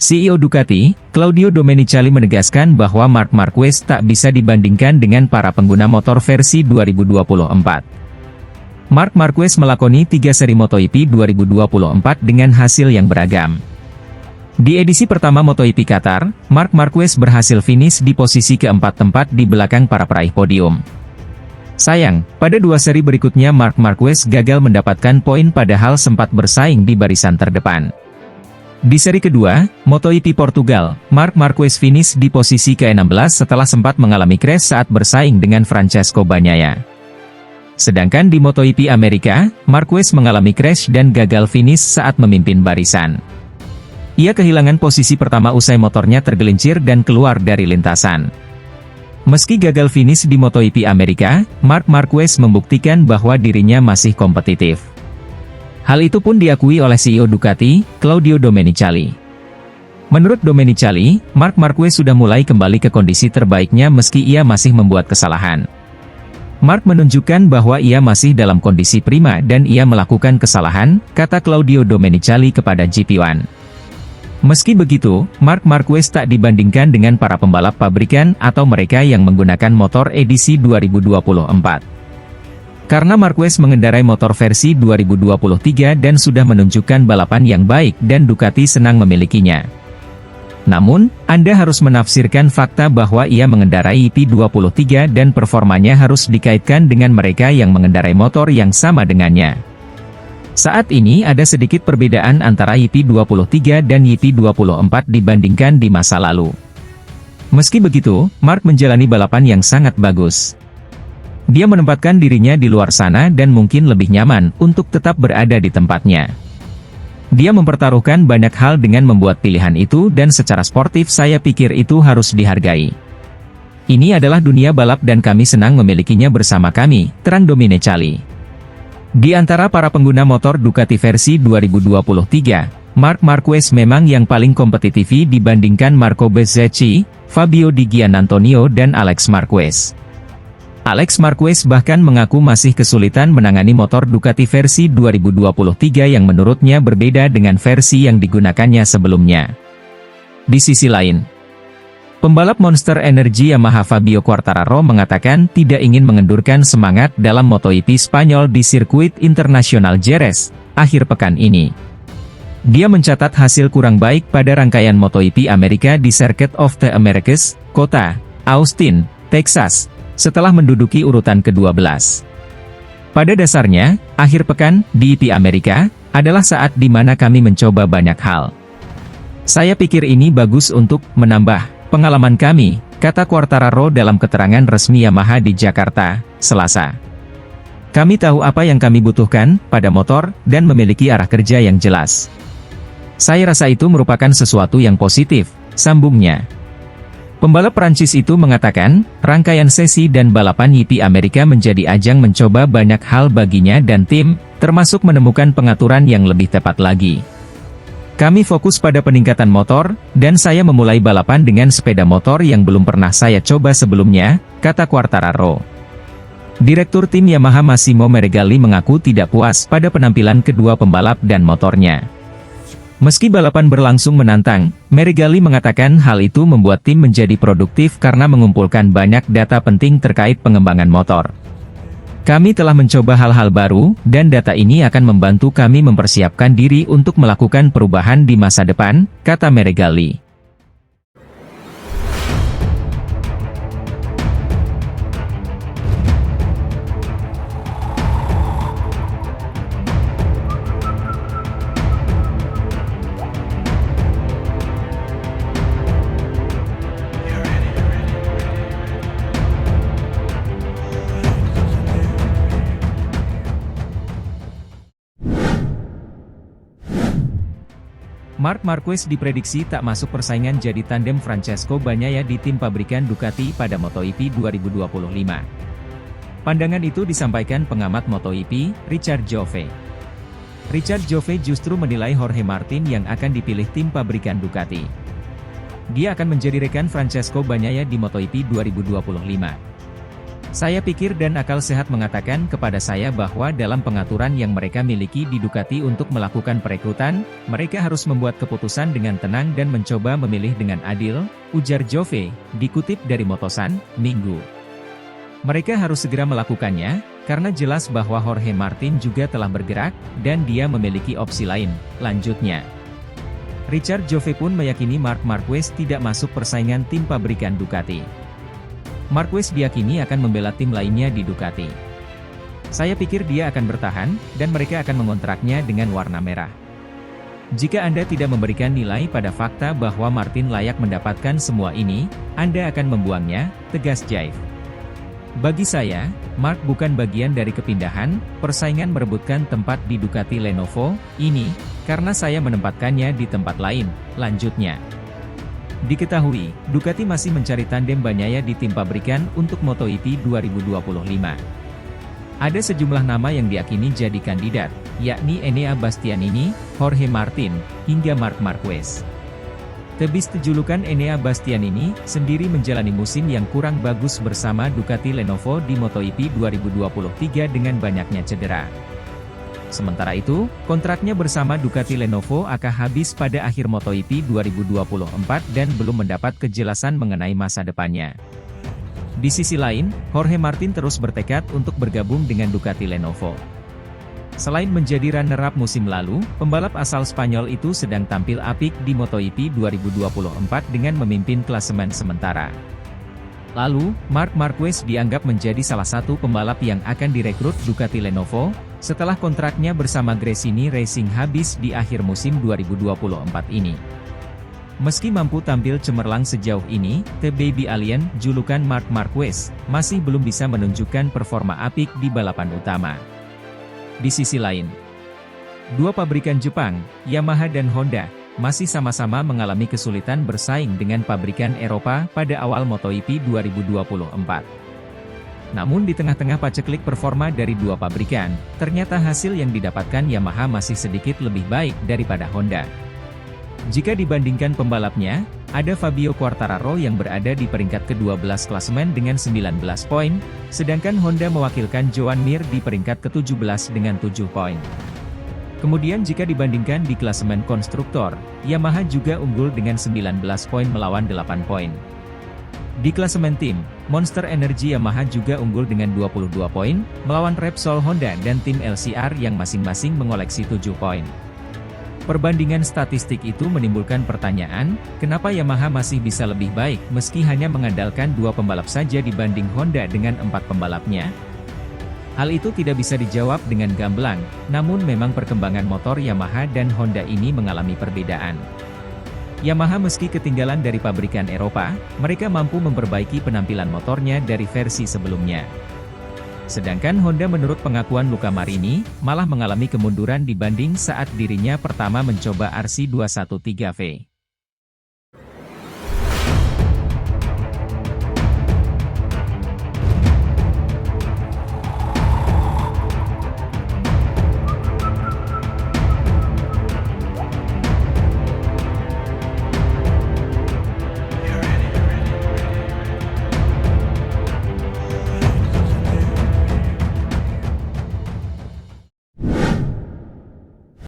CEO Ducati, Claudio Domenicali menegaskan bahwa Marc Marquez tak bisa dibandingkan dengan para pengguna motor versi 2024. Marc Marquez melakoni 3 seri MotoGP 2024 dengan hasil yang beragam. Di edisi pertama MotoGP Qatar, Marc Marquez berhasil finish di posisi keempat tempat di belakang para peraih podium. Sayang, pada 2 seri berikutnya Marc Marquez gagal mendapatkan poin padahal sempat bersaing di barisan terdepan. Di seri kedua, MotoGP Portugal, Marc Marquez finish di posisi ke-16 setelah sempat mengalami crash saat bersaing dengan Francesco Bagnaia. Sedangkan di MotoGP Amerika, Marquez mengalami crash dan gagal finish saat memimpin barisan. Ia kehilangan posisi pertama usai motornya tergelincir dan keluar dari lintasan. Meski gagal finish di MotoGP Amerika, Marc Marquez membuktikan bahwa dirinya masih kompetitif. Hal itu pun diakui oleh CEO Ducati, Claudio Domenicali. Menurut Domenicali, Marc Marquez sudah mulai kembali ke kondisi terbaiknya meski ia masih membuat kesalahan. Marc menunjukkan bahwa ia masih dalam kondisi prima dan ia melakukan kesalahan, kata Claudio Domenicali kepada GP1. Meski begitu, Marc Marquez tak dibandingkan dengan para pembalap pabrikan atau mereka yang menggunakan motor edisi 2024. Karena Marquez mengendarai motor versi 2023 dan sudah menunjukkan balapan yang baik dan Ducati senang memilikinya. Namun, Anda harus menafsirkan fakta bahwa ia mengendarai IP23 dan performanya harus dikaitkan dengan mereka yang mengendarai motor yang sama dengannya. Saat ini ada sedikit perbedaan antara IP23 dan IP24 dibandingkan di masa lalu. Meski begitu, Marc menjalani balapan yang sangat bagus. Dia menempatkan dirinya di luar sana dan mungkin lebih nyaman untuk tetap berada di tempatnya. Dia mempertaruhkan banyak hal dengan membuat pilihan itu dan secara sportif saya pikir itu harus dihargai. Ini adalah dunia balap dan kami senang memilikinya bersama kami, terang Domenicali. Di antara para pengguna motor Ducati versi 2023, Marc Marquez memang yang paling kompetitif dibandingkan Marco Bezzecchi, Fabio Di Giannantonio dan Alex Marquez. Alex Marquez bahkan mengaku masih kesulitan menangani motor Ducati versi 2023 yang menurutnya berbeda dengan versi yang digunakannya sebelumnya. Di sisi lain, pembalap Monster Energy Yamaha Fabio Quartararo mengatakan tidak ingin mengendurkan semangat dalam MotoGP Spanyol di sirkuit internasional Jerez, akhir pekan ini. Dia mencatat hasil kurang baik pada rangkaian MotoGP Amerika di Circuit of the Americas, kota Austin, Texas, setelah menduduki urutan ke-12. Pada dasarnya, akhir pekan di IP Amerika adalah saat di mana kami mencoba banyak hal. Saya pikir ini bagus untuk menambah pengalaman kami, kata Quartararo dalam keterangan resmi Yamaha di Jakarta, Selasa. Kami tahu apa yang kami butuhkan pada motor dan memiliki arah kerja yang jelas. Saya rasa itu merupakan sesuatu yang positif, sambungnya. Pembalap Prancis itu mengatakan, rangkaian sesi dan balapan GP Amerika menjadi ajang mencoba banyak hal baginya dan tim, termasuk menemukan pengaturan yang lebih tepat lagi. Kami fokus pada peningkatan motor, dan saya memulai balapan dengan sepeda motor yang belum pernah saya coba sebelumnya, kata Quartararo. Direktur tim Yamaha Massimo Meregalli mengaku tidak puas pada penampilan kedua pembalap dan motornya. Meski balapan berlangsung menantang, Meregalli mengatakan hal itu membuat tim menjadi produktif karena mengumpulkan banyak data penting terkait pengembangan motor. Kami telah mencoba hal-hal baru, dan data ini akan membantu kami mempersiapkan diri untuk melakukan perubahan di masa depan, kata Meregalli. Marc Marquez diprediksi tak masuk persaingan jadi tandem Francesco Bagnaia di tim pabrikan Ducati pada MotoGP 2025. Pandangan itu disampaikan pengamat MotoGP, Richard Jove. Richard Jove justru menilai Jorge Martin yang akan dipilih tim pabrikan Ducati. Dia akan menjadi rekan Francesco Bagnaia di MotoGP 2025. Saya pikir dan akal sehat mengatakan kepada saya bahwa dalam pengaturan yang mereka miliki di Ducati untuk melakukan perekrutan, mereka harus membuat keputusan dengan tenang dan mencoba memilih dengan adil, ujar Jove, dikutip dari Motosan, Minggu. Mereka harus segera melakukannya, karena jelas bahwa Jorge Martin juga telah bergerak, dan dia memiliki opsi lain, lanjutnya. Richard Jove pun meyakini Marc Marquez tidak masuk persaingan tim pabrikan Ducati. Marquez diyakini akan membela tim lainnya di Ducati. Saya pikir dia akan bertahan, dan mereka akan mengontraknya dengan warna merah. Jika Anda tidak memberikan nilai pada fakta bahwa Martin layak mendapatkan semua ini, Anda akan membuangnya, tegas Jave. Bagi saya, Marc bukan bagian dari kepindahan, persaingan merebutkan tempat di Ducati Lenovo, ini, karena saya menempatkannya di tempat lain, lanjutnya. Diketahui, Ducati masih mencari tandem Bagnaia di tim pabrikan untuk MotoGP 2025. Ada sejumlah nama yang diyakini jadi kandidat, yakni Enea Bastianini, Jorge Martin, hingga Marc Marquez. Tebis julukan Enea Bastianini sendiri menjalani musim yang kurang bagus bersama Ducati Lenovo di MotoGP 2023 dengan banyaknya cedera. Sementara itu, kontraknya bersama Ducati Lenovo akan habis pada akhir MotoGP 2024 dan belum mendapat kejelasan mengenai masa depannya. Di sisi lain, Jorge Martin terus bertekad untuk bergabung dengan Ducati Lenovo. Selain menjadi runner-up musim lalu, pembalap asal Spanyol itu sedang tampil apik di MotoGP 2024 dengan memimpin klasemen sementara. Lalu, Marc Marquez dianggap menjadi salah satu pembalap yang akan direkrut Ducati Lenovo, setelah kontraknya bersama Gresini Racing habis di akhir musim 2024 ini. Meski mampu tampil cemerlang sejauh ini, The Baby Alien, julukan Marc Marquez, masih belum bisa menunjukkan performa apik di balapan utama. Di sisi lain, dua pabrikan Jepang, Yamaha dan Honda, masih sama-sama mengalami kesulitan bersaing dengan pabrikan Eropa pada awal MotoGP 2024. Namun di tengah-tengah paceklik performa dari dua pabrikan, ternyata hasil yang didapatkan Yamaha masih sedikit lebih baik daripada Honda. Jika dibandingkan pembalapnya, ada Fabio Quartararo yang berada di peringkat ke-12 klasemen dengan 19 poin, sedangkan Honda mewakilkan Joan Mir di peringkat ke-17 dengan 7 poin. Kemudian jika dibandingkan di klasemen konstruktor, Yamaha juga unggul dengan 19 poin melawan 8 poin. Di klasemen tim, Monster Energy Yamaha juga unggul dengan 22 poin, melawan Repsol Honda dan tim LCR yang masing-masing mengoleksi 7 poin. Perbandingan statistik itu menimbulkan pertanyaan, kenapa Yamaha masih bisa lebih baik meski hanya mengandalkan dua pembalap saja dibanding Honda dengan 4 pembalapnya? Hal itu tidak bisa dijawab dengan gamblang, namun memang perkembangan motor Yamaha dan Honda ini mengalami perbedaan. Yamaha meski ketinggalan dari pabrikan Eropa, mereka mampu memperbaiki penampilan motornya dari versi sebelumnya. Sedangkan Honda menurut pengakuan Luca Marini, malah mengalami kemunduran dibanding saat dirinya pertama mencoba RC213V.